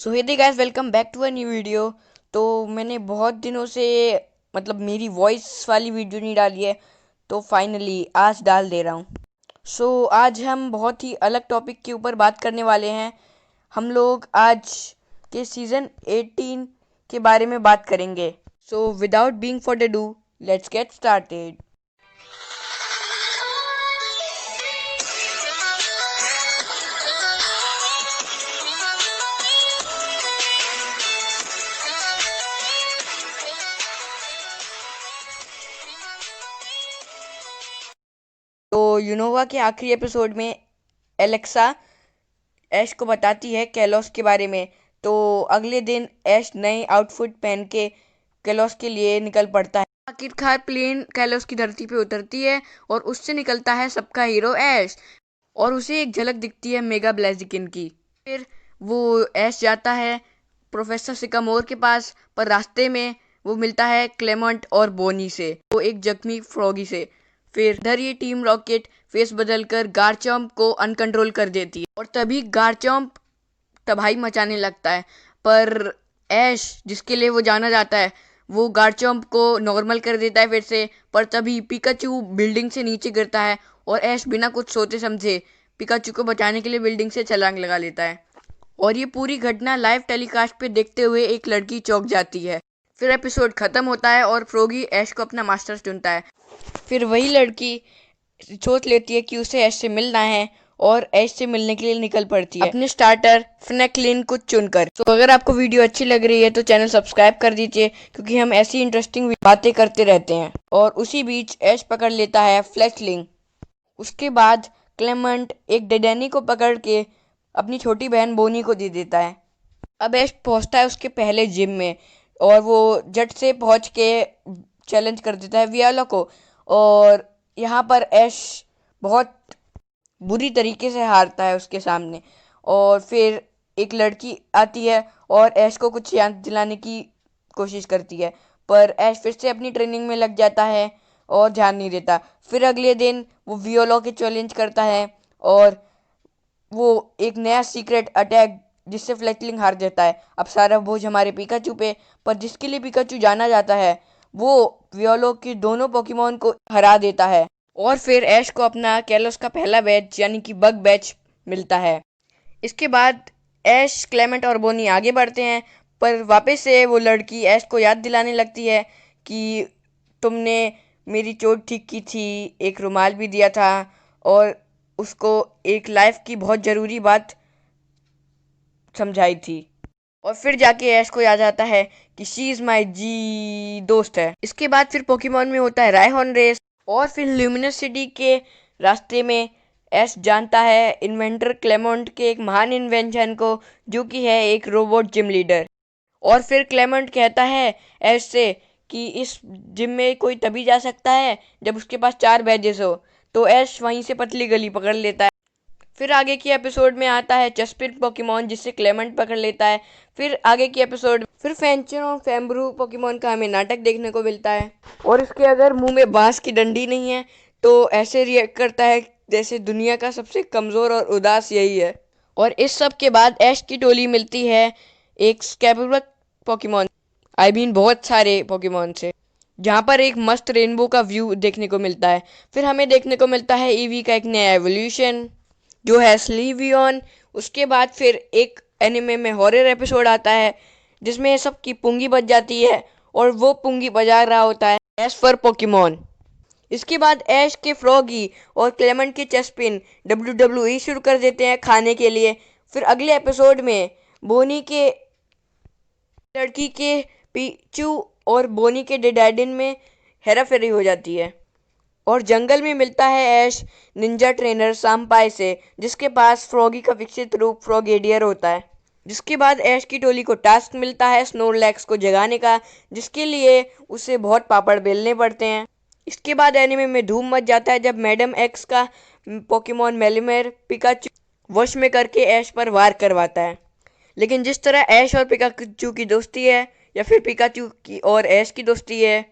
So hey guys, welcome back to a new video. तो मैंने बहुत दिनों से मेरी वॉइस वाली वीडियो नहीं डाली है, तो फाइनली आज डाल दे रहा हूँ। आज हम बहुत ही अलग टॉपिक के ऊपर बात करने वाले हैं। हम लोग आज के सीज़न 18 के बारे में बात करेंगे। So without being for do, let's get started. तो यूनोवा के आखिरी एपिसोड में एलेक्सा ऐश को बताती है कैलोस के बारे में। तो अगले दिन ऐश नई आउटफिट पहन के कैलोस के लिए निकल पड़ता है। आखिरकार प्लेन कैलोस की धरती पे उतरती है और उससे निकलता है सबका हीरो ऐश, और उसे एक झलक दिखती है मेगा ब्लैज़िकिन की। फिर वो ऐश जाता है प्रोफेसर सिकामोर के पास, पर रास्ते में वो मिलता है क्लेमेंट और बोनी से, वो एक जख्मी फ्रॉगी से। फिर इधर ये टीम रॉकेट फेस बदलकर गारचॉम्प को अनकंट्रोल कर देती है, और तभी गारचॉम्प तबाही मचाने लगता है। पर ऐश, जिसके लिए वो जाना जाता है, वो गारचॉम्प को नॉर्मल कर देता है फिर से। पर तभी पिकाचू बिल्डिंग से नीचे गिरता है और ऐश बिना कुछ सोचे समझे पिकाचू को बचाने के लिए बिल्डिंग से छलांग लगा लेता है। और ये पूरी घटना लाइव टेलीकास्ट पे देखते हुए एक लड़की चौंक जाती है। फिर एपिसोड खत्म होता है और फ्रॉगी ऐश को अपना मास्टर चुनता है। फिर वही लड़की सोच लेती है कि उसे ऐश से मिलना है, और ऐश से मिलने के लिए निकल पड़ती है अपने स्टार्टर फ्रैंकलिन को चुनकर। तो अगर आपको वीडियो अच्छी लग रही है तो चैनल सब्सक्राइब कर दीजिए, क्योंकि हम ऐसी इंटरेस्टिंग बातें करते रहते हैं। और उसी बीच ऐश पकड़ लेता है फ्लैशलिंग। उसके बाद क्लेमेंट एक डेडैनी को पकड़ के अपनी छोटी बहन बोनी को दे देता है। अब ऐश पहुंचता है उसके पहले जिम में, और वो जट से पहुंच के चैलेंज कर देता है वियाला को। और यहाँ पर ऐश बहुत बुरी तरीके से हारता है उसके सामने। और फिर एक लड़की आती है और ऐश को कुछ याद दिलाने की कोशिश करती है, पर ऐश फिर से अपनी ट्रेनिंग में लग जाता है और ध्यान नहीं देता। फिर अगले दिन वो वियोला के चैलेंज करता है, और वो एक नया सीक्रेट अटैक जिससे फ्लैचलिंग हार जाता है। अब सारा बोझ हमारे पिकाचू पे, पर जिसके लिए पिकाचू जाना जाता है वो वियोलो के दोनों पोकेमोन को हरा देता है। और फिर ऐश को अपना कैलोस का पहला बैच यानी कि बग बैच मिलता है। इसके बाद ऐश, क्लेमेंट और बोनी आगे बढ़ते हैं, पर वापस से वो लड़की ऐश को याद दिलाने लगती है कि तुमने मेरी चोट ठीक की थी, एक रुमाल भी दिया था, और उसको एक लाइफ की बहुत ज़रूरी बात समझाई थी। और फिर जाके ऐश को याद आता है कि शी इज़ माई जी दोस्त है। इसके बाद फिर पोकेमॉन में होता है रायहॉर्न रेस, और फिर ल्यूमिनस सिटी के रास्ते में ऐश जानता है इन्वेंटर क्लेमेंट के एक महान इन्वेंशन को, जो कि है एक रोबोट जिम लीडर। और फिर क्लेमेंट कहता है ऐश से कि इस जिम में कोई तभी जा सकता है जब उसके पास 4 बैजेस हो। तो ऐश वहीं से पतली गली पकड़ लेता है। फिर आगे की एपिसोड में आता है चस्पिन पोकेमॉन, जिससे क्लेमेंट पकड़ लेता है। फिर आगे की एपिसोड फिर फेंचर और फैम्ब्रू पोकेमॉन का हमें नाटक देखने को मिलता है, और इसके अगर मुंह में बांस की डंडी नहीं है तो ऐसे रिएक्ट करता है जैसे दुनिया का सबसे कमज़ोर और उदास यही है। और इस सब के बाद ऐश की टोली मिलती है एक स्कैबरबग पोकेमॉन, आई मीन बहुत सारे पोकेमॉन से, जहाँ पर एक मस्त रेनबो का व्यू देखने को मिलता है। फिर हमें देखने को मिलता है ईवी का एक नया एवोल्यूशन, जो है स्लीवियन। उसके बाद फिर एक एनिमे में हॉरर एपिसोड आता है, जिसमें सबकी पुंगी बज जाती है, और वो पुंगी बजा रहा होता है ऐश फॉर पोकेमॉन। इसके बाद ऐश के फ्रॉगी और क्लेमेंट के चेस्पिन WWE शुरू कर देते हैं खाने के लिए। फिर अगले एपिसोड में बोनी के लड़की के पीचू और बोनी के डेडाडिन में हेरा फेरी हो जाती है, और जंगल में मिलता है ऐश निंजा ट्रेनर साम्पाई से, जिसके पास फ्रॉगी का विकसित रूप फ्रॉगेडियर होता है। जिसके बाद ऐश की टोली को टास्क मिलता है स्नोरलैक्स को जगाने का, जिसके लिए उसे बहुत पापड़ बेलने पड़ते हैं। इसके बाद एनिमे में धूम मच जाता है जब मैडम एक्स का पोकेमॉन मेलिमेर पिकाचू वश में करके ऐश पर वार करवाता है। लेकिन जिस तरह ऐश और पिकाचू की दोस्ती है, या फिर पिकाचू की और ऐश की दोस्ती है,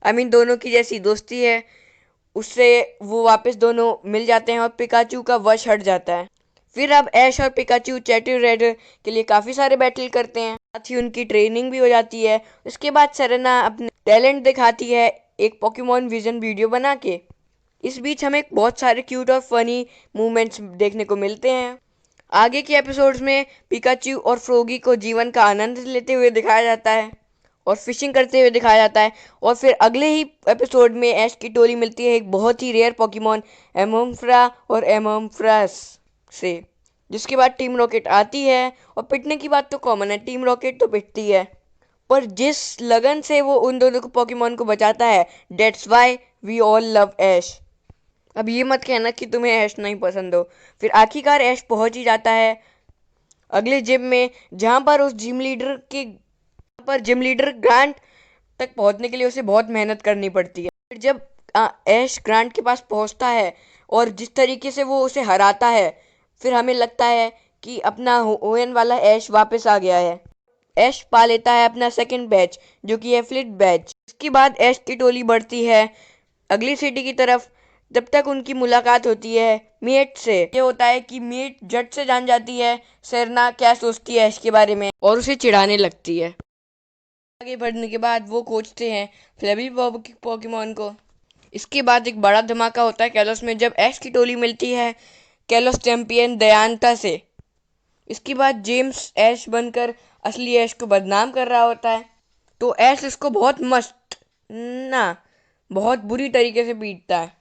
आई मीन दोनों की जैसी दोस्ती है, उससे वो वापस दोनों मिल जाते हैं और पिकाचू का वश हट जाता है। फिर अब ऐश और पिकाचू चैटू रेडर के लिए काफ़ी सारे बैटल करते हैं, साथ ही उनकी ट्रेनिंग भी हो जाती है। उसके बाद सेरेना अपने टैलेंट दिखाती है एक पोकेमॉन विजन वीडियो बना के। इस बीच हमें बहुत सारे क्यूट और फनी मूवमेंट्स देखने को मिलते हैं। आगे के एपिसोड्स में पिकाचू और फ्रोगी को जीवन का आनंद लेते हुए दिखाया जाता है और फिशिंग करते हुए दिखाया जाता है। और फिर अगले ही एपिसोड में ऐश की टोली मिलती है एक बहुत ही रेयर पोकेमॉन एमोफ्रा और एमोफ्रास से, जिसके बाद टीम रॉकेट आती है। और पिटने की बात तो कॉमन है, टीम रॉकेट तो पिटती है, पर जिस लगन से वो उन दोनों को पोकेमॉन को बचाता है, that's why we all love Ash. अब ये मत कहना कि तुम्हें ऐश नहीं पसंद हो। फिर आखिरकार ऐश पहुंच ही जाता है अगले जिम में, जहां पर उस जिम लीडर ग्रांट तक पहुंचने के लिए उसे बहुत मेहनत करनी पड़ती है। फिर जब ऐश ग्रांट के पास पहुंचता है और जिस तरीके से वो उसे हराता है, फिर हमें लगता है कि अपना ओएन वाला ऐश वापस आ गया है। ऐश पा लेता है अपना सेकंड बैच, जो कि है फ्लिट बैच। इसके बाद ऐश की टोली बढ़ती है अगली सिटी की तरफ। जब तक उनकी मुलाकात होती है मीट से, ये होता है कि मीट झट से जान जाती है सेरेना क्या सोचती है ऐश के बारे में और उसे चिढ़ाने लगती है। आगे बढ़ने के बाद वो खोजते हैं फ्लेबी पोकेमॉन को। इसके बाद एक बड़ा धमाका होता है कैलोस में, जब ऐश की टोली मिलती है कैलोस चैंपियन दयांता से। इसके बाद जेम्स ऐश बनकर असली ऐश को बदनाम कर रहा होता है, तो ऐश इसको बहुत मस्त ना बहुत बुरी तरीके से पीटता है।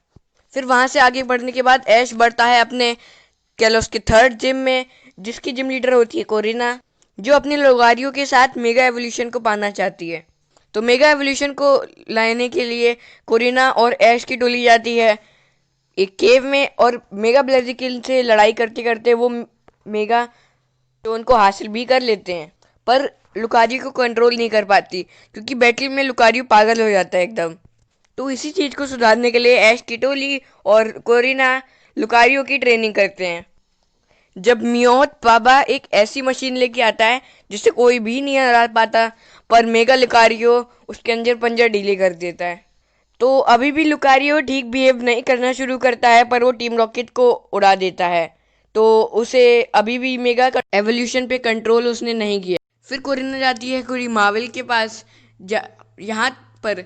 फिर वहां से आगे बढ़ने के बाद ऐश बढ़ता है अपने कैलोस के थर्ड जिम में, जिसकी जिम लीडर होती है कोरिना, जो अपने लोगारियों के साथ मेगा एवोल्यूशन को पाना चाहती है। तो मेगा एवोल्यूशन को लाने के लिए कोरिना और ऐश की टोली जाती है एक केव में, और मेगा ब्लेजिकिल से लड़ाई करते करते वो मेगा स्टोन को हासिल भी कर लेते हैं, पर लुकारियो को कंट्रोल नहीं कर पाती, क्योंकि बैटल में लुकारियो पागल हो जाता है एकदम। तो इसी चीज को सुधारने के लिए ऐश की टोली और कोरिना लुकारियो की ट्रेनिंग करते हैं। जब मियोत बाबा एक ऐसी मशीन लेके आता है जिसे कोई भी नहीं हरा पाता, पर मेगा लुकारियो उसके अंदर पंजर ढीले कर देता है। तो अभी भी लुकारियो ठीक बिहेव नहीं करना शुरू करता है, पर वो टीम रॉकेट को उड़ा देता है। तो उसे अभी भी मेगा एवोल्यूशन पे कंट्रोल उसने नहीं किया। फिर कोरिना जाती है कोरी मावल के पास। यहाँ पर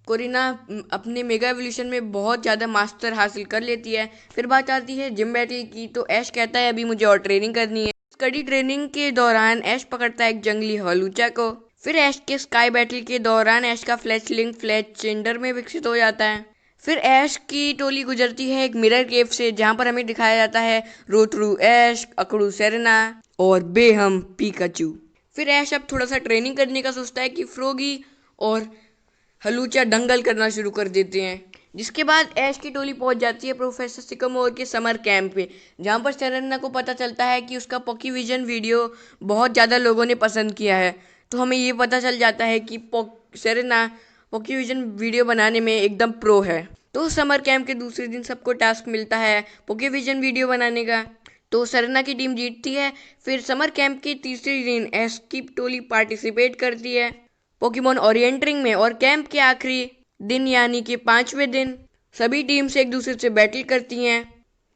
कोरिना अपने मेगा एवोल्यूशन में बहुत ज़्यादा मास्टर हासिल कर लेती है। फिर बात आती है जिम बैटल की, तो ऐश कहता है अभी मुझे और ट्रेनिंग करनी है। कड़ी ट्रेनिंग के दौरान ऐश पकड़ता है एक जंगली हलूचा को। फिर ऐश के स्काई बैटल के दौरान ऐश का फ्लैचलिंग फ्लैच चेंडर में विकसित हो जाता है। फिर ऐश की टोली गुजरती है एक मिरर केव से, जहां पर हमें दिखाया जाता है रोतरू ऐश, अकड़ू सेरेना और बेहम पिकाचू। फिर ऐश अब थोड़ा सा ट्रेनिंग करने का सोचता है कि फ्रोगी और हलूचा दंगल करना शुरू कर देते हैं। जिसके बाद ऐश की टोली पहुंच जाती है प्रोफेसर सिकमोर के समर कैंप पे, जहां पर सेरेना को पता चलता है कि उसका पोकीविजन वीडियो बहुत ज़्यादा लोगों ने पसंद किया है। तो हमें ये पता चल जाता है कि सेरेना पोकीविजन वीडियो बनाने में एकदम प्रो है। तो समर कैंप के दूसरे दिन सबको टास्क मिलता है पोकीविजन वीडियो बनाने का, तो सेरेना की टीम जीतती है। फिर समर कैंप के तीसरे दिन ऐश की टोली पार्टिसिपेट करती है पोकेमॉन ओरिएंटरिंग में, और कैंप के आखिरी दिन यानी कि 5वें दिन सभी टीम्स एक दूसरे से बैटल करती हैं,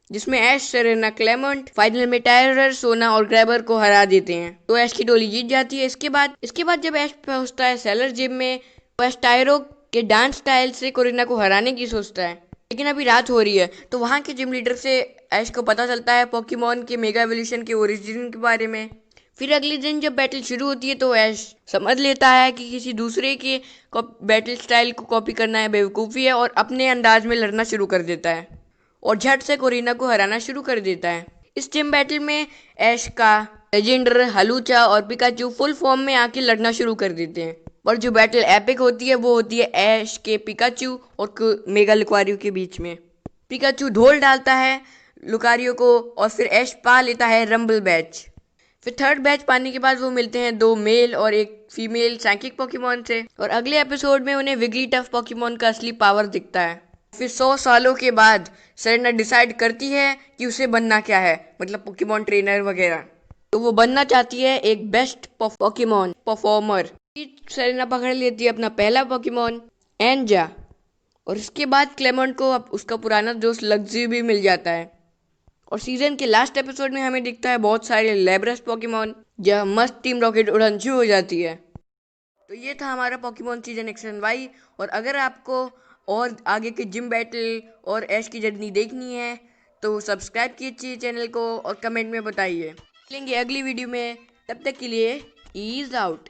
जिसमें ऐश, सेरेना, क्लेमेंट फाइनल में टायरर, सोना और ग्रैबर को हरा देते हैं। तो ऐश की टोली जीत जाती है। इसके बाद जब ऐश पहुंचता है सेलर जिम में, तो ऐश टायरो के डांस स्टाइल से कोरिना को हराने की सोचता है, लेकिन अभी रात हो रही है। तो वहाँ के जिम लीडर से ऐश को पता चलता है पोकेमॉन के मेगा एवोल्यूशन के ओरिजिन के बारे में। फिर अगले दिन जब बैटल शुरू होती है, तो ऐश समझ लेता है कि किसी दूसरे के बैटल स्टाइल को कॉपी करना है बेवकूफ़ी है, और अपने अंदाज में लड़ना शुरू कर देता है और झट से कोरिना को हराना शुरू कर देता है। इस जिम बैटल में ऐश का लेजेंडर हलूचा और पिकाचू फुल फॉर्म में आके लड़ना शुरू कर देते हैं, पर जो बैटल एपिक होती है वो होती है ऐश के पिकाचू और मेगा लुकारियो के बीच में। पिकाचू ढोल डालता है लुकारियो को, और फिर ऐश पा लेता है रंबल बैच। फिर थर्ड बैच पाने के बाद वो मिलते हैं 2 मेल और एक फीमेल साइकिक पोकेमॉन से, और अगले एपिसोड में उन्हें विगलीटफ पोकेमॉन का असली पावर दिखता है। फिर 100 सालों के बाद सेरेना डिसाइड करती है कि उसे बनना क्या है, मतलब पोकेमॉन ट्रेनर वगैरह। तो वो बनना चाहती है एक बेस्ट पोकेमॉन परफॉर्मर। सेरेना पकड़ लेती है अपना पहला पोकेमॉन एंजा, और इसके बाद क्लेमेंट को उसका पुराना दोस्त लग्जी भी मिल जाता है। और सीजन के लास्ट एपिसोड में हमें दिखता है बहुत सारे लेब्रस पोकेमॉन, जहाँ मस्त टीम रॉकेट उड़न शुरू हो जाती है। तो ये था हमारा पोकेमॉन सीजन एक्शन वाई। और अगर आपको और आगे के जिम बैटल और ऐश की जर्नी देखनी है तो सब्सक्राइब कीजिए चैनल को और कमेंट में बताइए। मिलेंगे अगली वीडियो में, तब तक के लिए ईज आउट।